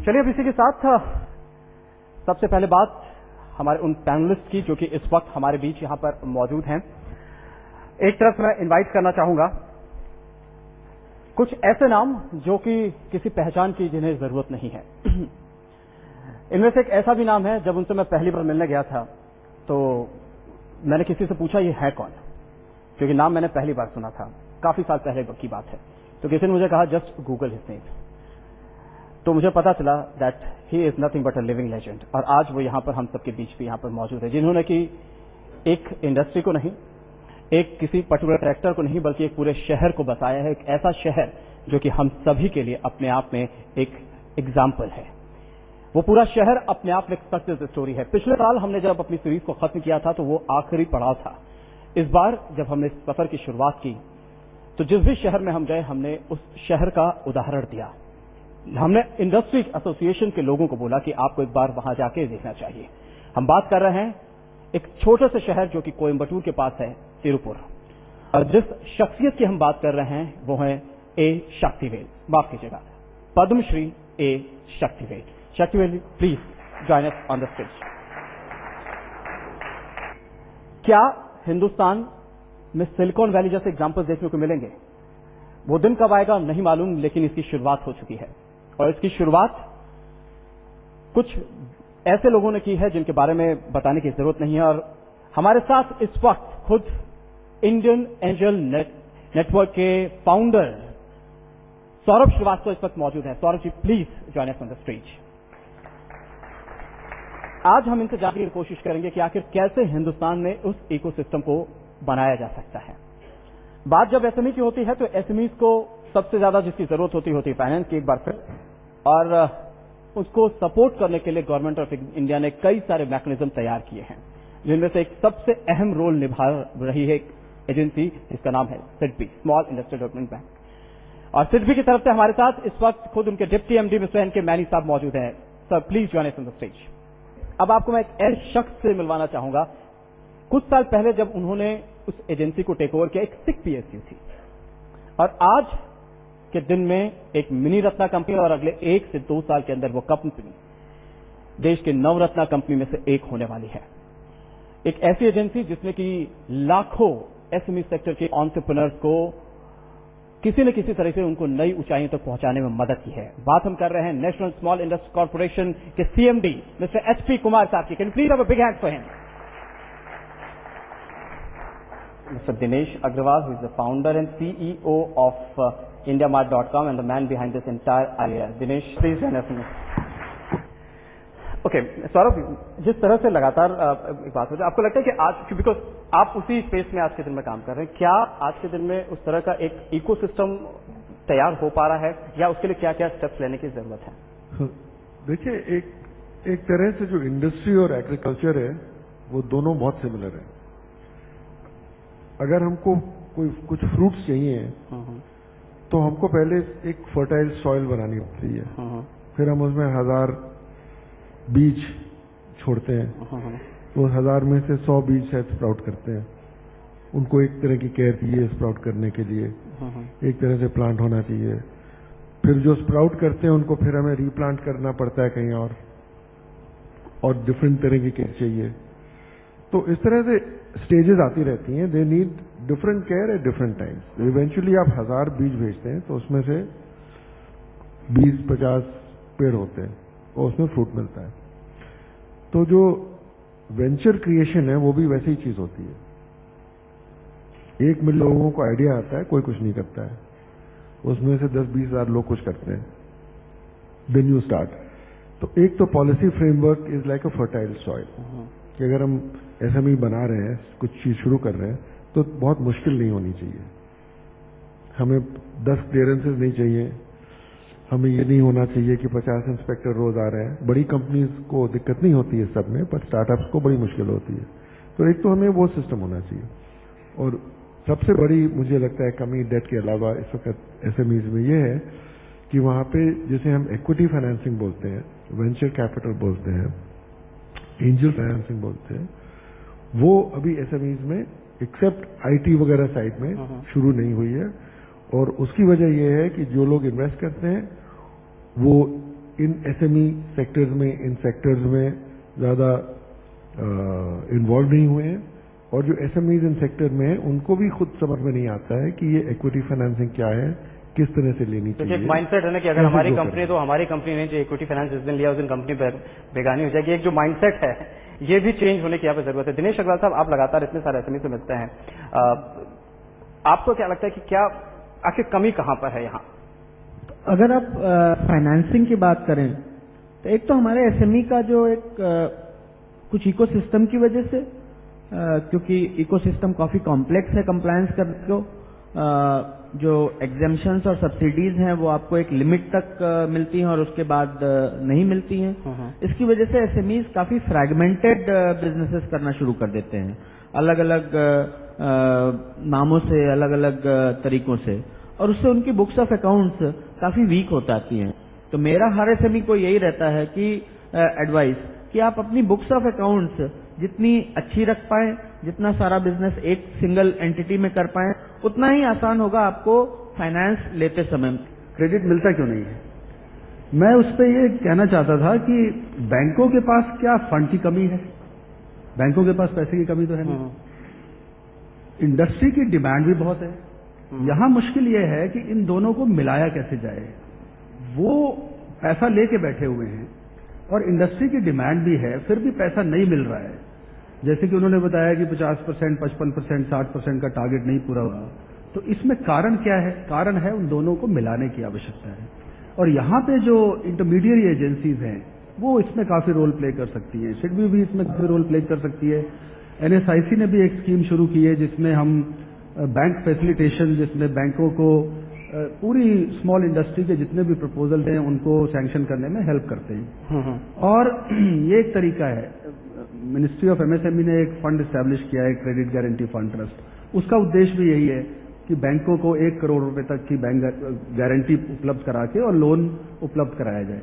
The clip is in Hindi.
चलिए अब इसी के साथ सबसे पहले बात हमारे उन पैनलिस्ट की जो कि इस वक्त हमारे बीच यहां पर मौजूद हैं। एक तरफ मैं इनवाइट करना चाहूंगा कुछ ऐसे नाम जो कि किसी पहचान की जिन्हें जरूरत नहीं है। इनमें से एक ऐसा भी नाम है, जब उनसे मैं पहली बार मिलने गया था तो मैंने किसी से पूछा ये है कौन, क्योंकि नाम मैंने पहली बार सुना था, काफी साल पहले की बात है। तो किसी ने मुझे कहा जस्ट गूगल हिज नेम, तो मुझे पता चला that he is nothing but a living legend. और आज वो यहां पर हम सबके बीच भी यहां पर मौजूद है, जिन्होंने कि एक इंडस्ट्री को नहीं, एक किसी पर्टिकुलर ट्रैक्टर को नहीं, बल्कि एक पूरे शहर को बसाया है। एक ऐसा शहर जो कि हम सभी के लिए अपने आप में एक एग्जाम्पल है। वो पूरा शहर अपने आप में एक सक्सेस स्टोरी है। पिछले साल हमने जब अपनी सीरीज को खत्म किया था तो वो आखिरी पड़ाव था। इस बार जब हमने इस सफर की शुरुआत की तो जिस भी शहर में हम गए हमने उस शहर का उदाहरण दिया। हमने इंडस्ट्री एसोसिएशन के लोगों को बोला कि आपको एक बार वहां जाके देखना चाहिए। हम बात कर रहे हैं एक छोटे से शहर जो कि कोयंबटूर के पास है, तिरुपुर। और जिस शख्सियत की हम बात कर रहे हैं वो है ए शक्तिवेल, माफ कीजिएगा, Padmashri A Sakthivel. Sakthivel, please join us on the stage. क्या हिंदुस्तान में सिलिकॉन वैली जैसे एग्जाम्पल्स देखने को मिलेंगे? वो दिन कब आएगा नहीं मालूम, लेकिन इसकी शुरुआत हो चुकी है। और इसकी शुरुआत कुछ ऐसे लोगों ने की है जिनके बारे में बताने की जरूरत नहीं है। और हमारे साथ इस वक्त खुद इंडियन एंजल नेटवर्क के फाउंडर सौरभ श्रीवास्तव इस वक्त मौजूद हैं। Saurabh ji, please join us on the stage. आज हम इनसे जानने की कोशिश करेंगे कि आखिर कैसे हिंदुस्तान में उस इकोसिस्टम को बनाया जा सकता है। बात जब एसएमई की होती है तो एसएमईज को सबसे ज्यादा जिसकी जरूरत होती है फाइनेंस की, एक बार फिर। और उसको सपोर्ट करने के लिए गवर्नमेंट ऑफ इंडिया ने कई सारे मैकेनिज्म तैयार किए हैं, जिनमें से एक सबसे अहम रोल निभा रही है एक एजेंसी जिसका नाम है SIDBI, small industrial development bank. और सिडबी की तरफ से हमारे साथ इस वक्त खुद उनके डिप्टी एमडी मिस्टर एन के मैनी साहब मौजूद हैं। Sir, please join us on the stage. अब आपको मैं एक ऐसे शख्स से मिलवाना चाहूंगा, कुछ साल पहले जब उन्होंने उस एजेंसी को टेक ओवर किया, एक सिक पीएसयू थी, और आज के दिन में एक मिनी रत्ना कंपनी, और अगले 1 से 2 साल के अंदर वो कंपनी देश के नवरत्ना कंपनी में से एक होने वाली है। एक ऐसी एजेंसी जिसने कि लाखों एसएमई सेक्टर के एंटरप्रेन्योर्स को किसी न किसी तरह से उनको नई ऊंचाइयों तक पहुंचाने में मदद की है। बात हम कर रहे हैं नेशनल स्मॉल इंडस्ट्री कॉर्पोरेशन के सीएमडी मिस्टर एचपी कुमार साहब की। Can please have a big hand for him. Mr. Dinesh Agrawal, who is the founder and CEO of IndiaMart.com and the man behind this entire idea. Dinesh, please join us. Okay, Saurabh, जिस तरह से लगातार एक बात हो जाए, आपको लगता है कि आज, बिकॉज आप उसी स्पेस में आज के दिन में काम कर रहे हैं, क्या आज के दिन में उस तरह का एक इकोसिस्टम तैयार हो पा रहा है, या उसके लिए क्या क्या स्टेप्स लेने की जरूरत है? देखिए, एक तरह से जो इंडस्ट्री और एग्रीकल्चर है वो दोनों बहुत सिमिलर है। अगर हमको कुछ फ्रूट्स चाहिए तो हमको पहले एक फर्टाइल सॉइल बनानी होती है, फिर हम उसमें 1000 बीज छोड़ते हैं, तो 1000 में से 100 बीज शायद स्प्राउट करते हैं। उनको एक तरह की केयर चाहिए स्प्राउट करने के लिए, एक तरह से प्लांट होना चाहिए। फिर जो स्प्राउट करते हैं उनको फिर हमें रीप्लांट करना पड़ता है कहीं और डिफरेंट तरह की केयर चाहिए। तो इस तरह से स्टेजेस आती रहती हैं। They need different care at different times. Eventually आप 1000 बीज भेजते हैं तो उसमें से 20-50 पेड़ होते हैं और उसमें फ्रूट मिलता है। तो जो वेंचर क्रिएशन है वो भी वैसी ही चीज होती है। 1 मिलियन लोगों को आइडिया आता है, कोई कुछ नहीं करता है, उसमें से 10-20 हजार लोग कुछ करते हैं, देन यू स्टार्ट। तो एक तो policy framework is like a fertile soil, कि अगर हम एसएमई बना रहे हैं, कुछ चीज शुरू कर रहे हैं, तो बहुत मुश्किल नहीं होनी चाहिए। हमें 10 क्लियरेंसेज नहीं चाहिए, हमें ये नहीं होना चाहिए कि 50 इंस्पेक्टर रोज आ रहे हैं। बड़ी कंपनीज को दिक्कत नहीं होती है सब में, पर स्टार्टअप्स को बड़ी मुश्किल होती है। तो एक तो हमें वो सिस्टम होना चाहिए। और सबसे बड़ी मुझे लगता है कमी डेट के अलावा इस वक्त एसएमईज में ये है कि वहां पे जिसे हम इक्विटी फाइनेंसिंग बोलते हैं, वेंचर कैपिटल बोलते हैं, एंजल फाइनेंसिंग बोलते हैं, वो अभी एसएमईज में एक्सेप्ट आईटी वगैरह साइड में शुरू नहीं हुई है। और उसकी वजह यह है कि जो लोग इन्वेस्ट करते हैं वो इन एसएमई सेक्टर्स में, इन सेक्टर्स में ज्यादा इन्वॉल्व नहीं हुए हैं, और जो एसएमईज इन सेक्टर में है उनको भी खुद समझ में नहीं आता है कि ये इक्विटी फाइनेंसिंग क्या है, किस तरह से लेनी चाहिए। एक माइंडसेट है ना कि अगर हमारी कंपनी तो हमारी कंपनी ने जो इक्विटी फाइनेंस जिस दिन लिया उस दिन कंपनी बेगानी हो जाएगी। एक जो माइंडसेट है ये भी चेंज होने की यहाँ पे जरूरत है। दिनेश अग्रवाल साहब, आप लगातार इतने सारे एसएमई से मिलते हैं, आपको क्या लगता है कि क्या आखिर कमी कहां पर है यहाँ? अगर आप फाइनेंसिंग की बात करें तो एक तो हमारे एसएमई का जो एक कुछ इकोसिस्टम की वजह से, क्योंकि इकोसिस्टम काफी कॉम्प्लेक्स है कंप्लायंस करने को, जो एग्जेम्पशंस और सब्सिडीज हैं वो आपको एक लिमिट तक मिलती हैं और उसके बाद नहीं मिलती हैं। इसकी वजह से एसएमईज काफी फ्रैगमेंटेड बिजनेसेस करना शुरू कर देते हैं, अलग अलग नामों से, अलग अलग तरीकों से, और उससे उनकी बुक्स ऑफ अकाउंट्स काफी वीक हो जाती हैं। तो मेरा हर एसएमई को यही रहता है कि एडवाइस कि आप अपनी बुक्स ऑफ अकाउंट्स जितनी अच्छी रख पाए, जितना सारा बिजनेस एक सिंगल एंटिटी में कर पाए, उतना ही आसान होगा आपको फाइनेंस लेते समय। क्रेडिट मिलता क्यों नहीं है? मैं उस पर ये कहना चाहता था कि बैंकों के पास क्या फंड की कमी है? बैंकों के पास पैसे की कमी तो है नहीं। इंडस्ट्री की डिमांड भी बहुत है। यहां मुश्किल ये है कि इन दोनों को मिलाया कैसे जाए। वो पैसा लेके बैठे हुए हैं और इंडस्ट्री की डिमांड भी है, फिर भी पैसा नहीं मिल रहा है। जैसे कि उन्होंने बताया कि 50%, 55%, 60% का टारगेट नहीं पूरा हुआ। तो इसमें कारण क्या है? कारण है उन दोनों को मिलाने की आवश्यकता है, और यहां पे जो इंटरमीडिएट एजेंसीज हैं वो इसमें काफी रोल प्ले कर सकती है। सिडबी भी इसमें काफी रोल प्ले कर सकती है। एनएसआईसी ने भी एक स्कीम शुरू की है जिसमें हम बैंक फैसिलिटेशन, जिसमें बैंकों को पूरी स्मॉल इंडस्ट्री के जितने भी प्रपोजल हैं उनको सैंक्शन करने में हेल्प करते हैं। और ये एक तरीका है। मिनिस्ट्री ऑफ एमएसएमई ने एक फंड एस्टैब्लिश किया है, क्रेडिट गारंटी फंड ट्रस्ट। उसका उद्देश्य भी यही है कि बैंकों को 1 करोड़ रुपए तक की बैंक गारंटी उपलब्ध करा के और लोन उपलब्ध कराया जाए।